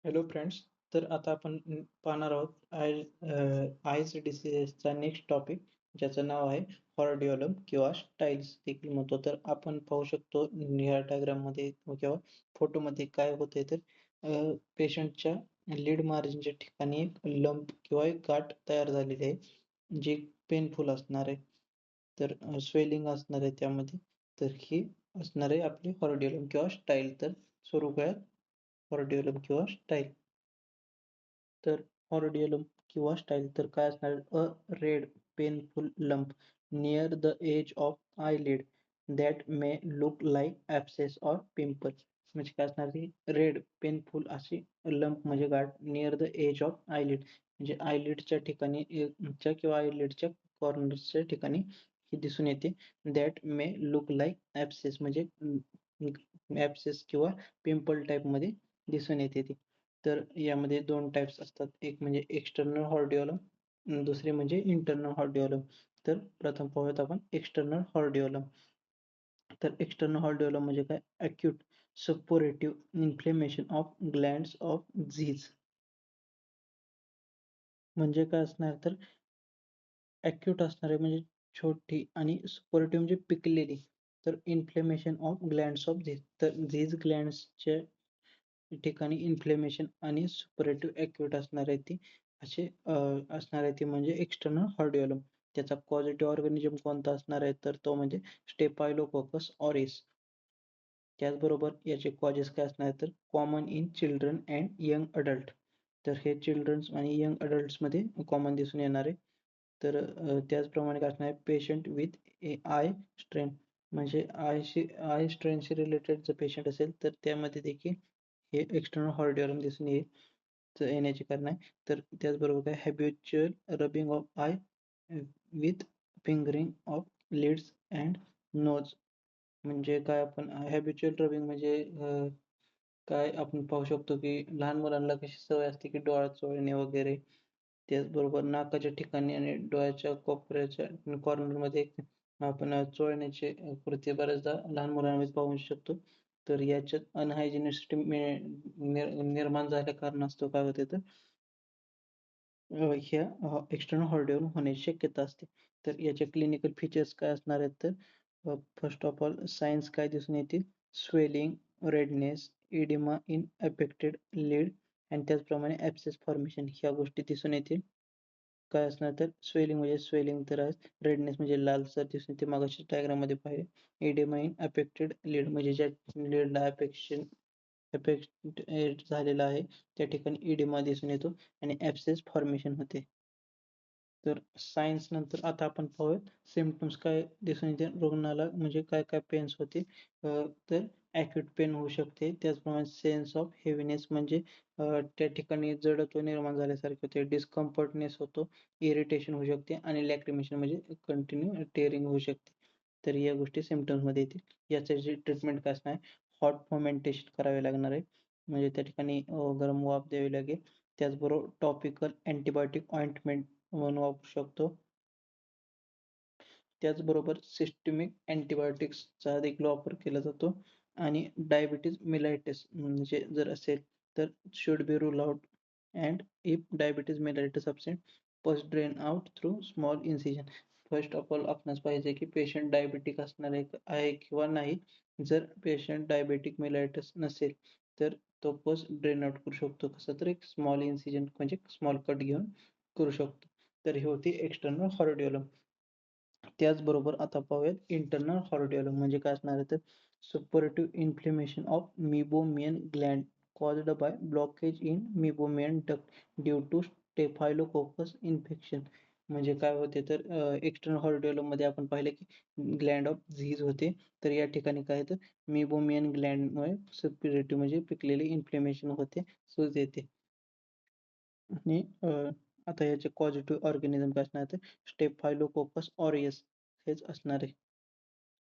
Hello friends. तर आता आपण पाहणार आहोत आयज डिसीजेसचा नेक्स्ट टॉपिक, ज्याचं नाव आहे हॉर्डिओलम किंवा स्टाईल्स देखील म्हणतो. तर आपण पाहू शकतो या डायग्राम मध्ये किंवा फोटोमध्ये काय होते. तर पेशंटच्या लीड मार्जिनच्या ठिकाणी एक लंप किंवा एक गाठ तयार झालेली आहे, जी पेनफुल असणार आहे. तर स्वेलिंग असणार आहे त्यामध्ये. तर ही असणार आहे आपली हॉर्डिओलम किंवा स्टाईल. तर सुरू करूयात. हॉर्डिओलम किंवा स्टाईल. तर हॉर्डियलम किंवा स्टाईल तर काय असणार, a red painful lump near the edge of eyelid that may look like abscess or pimple. म्हणजे काय असणार, ती रेड पेनफुल अशी लंप म्हणजे गाठ near the edge of eyelid, म्हणजे आयलिडच्या ठिकाणी किंवा आयलिडच्या कॉर्नर्सच्या ठिकाणी ही दिसून येते. That may look like abscess म्हणजे ॲब्सेस किंवा पिंपल टाईप मध्ये दिसून येते ती. तर यामध्ये दोन टाइप्स असतात, एक म्हणजे एक्सटर्नल हॉर्डिओलम, दुसरे म्हणजे इंटरनल हॉर्डिओलम. तर प्रथम पाहूयात आपण एक्सटर्नल हॉर्डिओलम. तर एक्सटर्नल हॉर्डिओलम म्हणजे काय, acute suppurative inflammation of glands of Zeis. म्हणजे काय असणार, तर अक्यूट असणार आहे म्हणजे छोटी, आणि सपोरेटिव्ह म्हणजे पिकलेली. तर इन्फ्लेमेशन ऑफ ग्लँड्स ऑफ झीज, तर झीज ग्लँड्सच्या ठिकाणी इन्फ्लेमेशन आणि सुपरेटिव्ह ॲक्यूट असणार आहे ती, असे असणार आहे ती म्हणजे एक्सटर्नल हॉर्डिओलम. त्याचा कॉझेटिव्ह ऑर्गॅनिझम कोणता असणार आहे, तर तो म्हणजे स्टेफायलोकोकस ऑरिस. त्याचबरोबर याचे कॉजेस काय असणार आहे, तर common in children and young adult. तर हे चिल्ड्रन्स आणि यंग अडल्ट्समध्ये कॉमन दिसून येणार आहे. तर त्याचप्रमाणे काय असणार आहे, पेशंट विथ आय स्ट्रेन, म्हणजे आय स्ट्रेनशी रिलेटेड जर पेशंट असेल तर त्यामध्ये देखील हे एक्सटर्नल हॉर्डिओलम दिसून येण्याचे कारण आहे. तर त्याचबरोबर काय, habitual rubbing of eye with fingering of lids and nose. म्हणजे काय, आपण हॅबिच्युअल रबिंग म्हणजे काय आपण पाहू शकतो की लहान मुलांना कशी सवय असते की डोळा चोळणे वगैरे. त्याचबरोबर नाकाच्या ठिकाणी आणि डोळ्याच्या कोपऱ्याच्या कॉर्नरमध्ये आपण चोळण्याचे कृत्य बऱ्याचदा लहान मुलांमध्ये पाहू शकतो. तर याच्यात अनहायजिनिसिटी निर्माण झाल्या कारणास्तव काय होते, तर ह्या एक्सटर्नल हॉर्डिओल होण्याची शक्यता असते. तर याचे क्लिनिकल फीचर्स काय असणार आहेत, तर फर्स्ट ऑफ ऑल सायन्स काय दिसून येतील, swelling, redness, oedema in affected lid, आणि त्याचप्रमाणे ॲब्सेस फॉर्मेशन ह्या गोष्टी दिसून येतील. काय असणार, तर स्वेलिंग म्हणजे स्वेलिंग तर आहे, रेडनेस म्हणजे लालसर दिसून येते, मागाशी डायग्राममध्ये पाहिले. इडिमा इन अफेक्टेड लीड म्हणजे ज्या लीडला अफेक्ट झालेला आहे त्या ठिकाणी इडिमा दिसून येतो आणि ॲब्सेस फॉर्मेशन होते. तर सायन्स नंतर आता आपण पाहूयात सिम्पटम्स काय दिसून येते रुग्णाला, म्हणजे काय काय पेन्स होते. तर ॲक्यूट पेन होऊ शकते. त्याचप्रमाणे सेन्स ऑफ हेवीनेस म्हणजे त्या ठिकाणी जडत्व निर्माण झाल्यासारखे होते. डिस्कम्फर्टनेस होतो, इरिटेशन होऊ शकते आणि लॅक्रिमेशन म्हणजे कंटिन्यू टेअरिंग होऊ शकते. तर या गोष्टी सिम्पटम्समध्ये येतील. याचे जे ट्रीटमेंट काय असणार आहे, हॉट फॉमेंटेशन करावे लागणार आहे, म्हणजे त्या ठिकाणी गरम वाफ द्यावी लागेल. त्याचबरोबर टॉपिकल अँटिबायोटिक ऑइंटमेंट म्हणून वापरू शकतो. त्याचबरोबर सिस्टमिक अँटिबायोटिक्सचा देखील वापर केला जातो. आणि डायबिटीज मेलाइटिस म्हणजे जर असेल तर should be rule out, and if diabetes mellitus absent first drain out through small incision. First of all आपणास पाहिजे की पेशंट डायबिटिक असणार आहे किंवा नाही. जर पेशंट डायबेटिक मेलाइटिस नसेल तर तो फर्स्ट ड्रेन आउट करू शकतो, कसं तर एक स्मॉल इन्सिजन म्हणजे स्मॉल कट घेऊन करू शकतो. तर ही होती एक्सटर्नल हॉर्डिओलम. त्याचबरोबर आता पाहूयात इंटरनल हॉर्डिओलम म्हणजे काय असणार आहे, तर suppurative inflammation of meibomian gland caused by blockage in meibomian duct due to staphylococcus infection. म्हणजे काय होते, तर एक्सटर्नल हॉर्डिओलम मध्ये आपण पाहिले की ग्लँड ऑफ झीज होते. तर या ठिकाणी काय, तर मीबोमियन ग्लँडमुळे सपोरेटिव्ह म्हणजे पिकलेले इन्फ्लेमेशन होते, सूज येते. आणि आता याचे पॉझिटिव्ह ऑर्गॅनिझम काय असणार, तर स्टेफायलोकोकस ऑरियस हेच असणार आहे.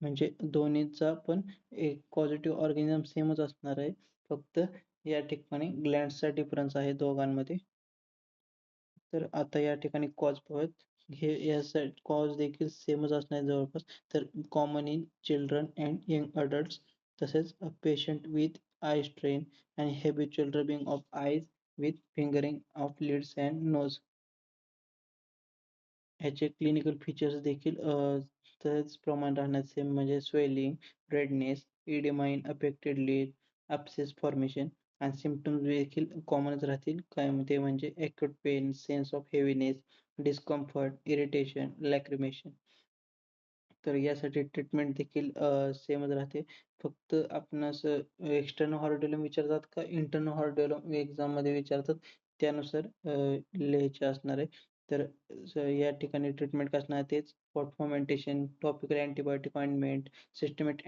म्हणजे दोन्हीचा पण एक पॉझिटिव्ह ऑर्गॅनिझम सेमच असणार आहे, फक्त या ठिकाणी ग्लँड्सचा डिफरन्स आहे दोघांमध्ये. तर आता या ठिकाणी कॉज पाहूयात. हे या कॉज देखील सेमच असणार आहे जवळपास. तर common in children and young adults, तसेच patient with eye strain, and habitual rubbing of eyes with fingering of lids and nose. ह्याचे क्लिनिकल फीचर्स देखील तसेच प्रमाण राहण्याचे म्हणजे swelling, redness, oedema in affected lid, abscess formation आणि symptoms देखील कॉमनच राहतील. काय ते म्हणजे acute pain, sense of heaviness, discomfort, irritation, lacrimation. तर यासाठी ट्रीटमेंट देखील सेमच राहते. फक्त आपणास एक्सटर्नल हॉर्टिलम विचारतात का इंटर्नल हॉर्टिलम एक्झाममध्ये विचारतात, त्यानुसार लिहायचे असणार आहे. तर या ठिकाणी ट्रीटमेंट काय असणार तेच fermentation, topical antibiotic ointment, systematic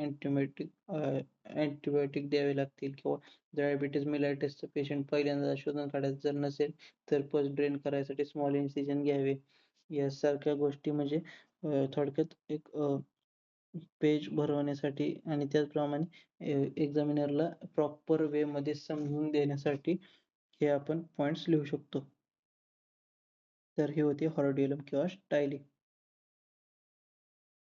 antibiotic द्यावे लागतील किंवा डायबिटीज मेलायटिसचं पेशंट पहिल्यांदा शोधून काढायचं जर नसेल तर पस ड्रेन करायसाठी स्मॉल इन्सिजन घ्यावे. यासारख्या गोष्टी म्हणजे थोडक्यात एक पेज भरवण्यासाठी आणि त्याचप्रमाणे एक्झामिनरला प्रॉपर वेमध्ये समजून देण्यासाठी हे आपण पॉइंट्स लिहू शकतो. तर ही होती हॉर्डिलम किंवा स्टायलिंग.